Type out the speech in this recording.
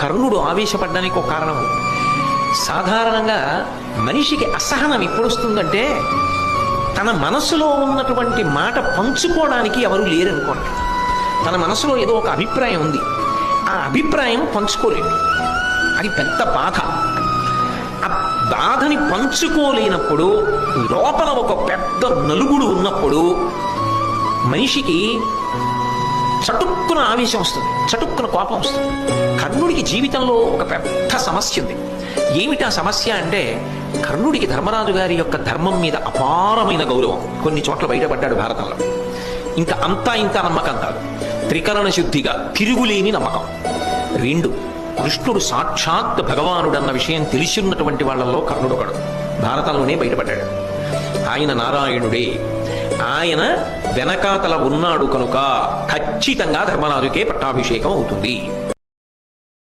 కర్ణుడు ఆవేశపడడానికి ఒక కారణం. సాధారణంగా మనిషికి అసహనం ఎప్పుడు వస్తుందంటే తన మనసులో ఉన్నటువంటి మాట పంచుకోవడానికి ఎవరు లేరనుకోండి. తన మనసులో ఏదో ఒక అభిప్రాయం ఉంది, ఆ అభిప్రాయం పంచుకోలేదు, అది పెద్ద బాధ. ఆ బాధని పంచుకోలేనప్పుడు, లోపల ఒక పెద్ద నలుగుడు ఉన్నప్పుడు మనిషికి చటుక్కున ఆవేశం వస్తుంది, చటుక్కున కోపం వస్తుంది. కర్ణుడికి జీవితంలో ఒక పెద్ద సమస్య ఉంది. ఏమిటా సమస్య అంటే, కర్ణుడికి ధర్మరాజు గారి యొక్క ధర్మం మీద అపారమైన గౌరవం. కొన్ని చోట్ల బయటపడ్డాడు భారతంలో. ఇంకా అంతా ఇంత నమ్మకం కాదు, త్రికరణ శుద్ధిగా తిరుగులేని నమ్మకం. రెండు, కృష్ణుడు సాక్షాత్ భగవానుడన్న విషయం తెలిసిన్నటువంటి వాళ్ళల్లో కర్ణుడు ఒకడు. భారతంలోనే బయటపడ్డాడు. ఆయన నారాయణుడే, ఆయన వెనకాతల ఉన్నాడు కనుక ఖచ్చితంగా ధర్మరాజుకే పట్టాభిషేకం అవుతుంది.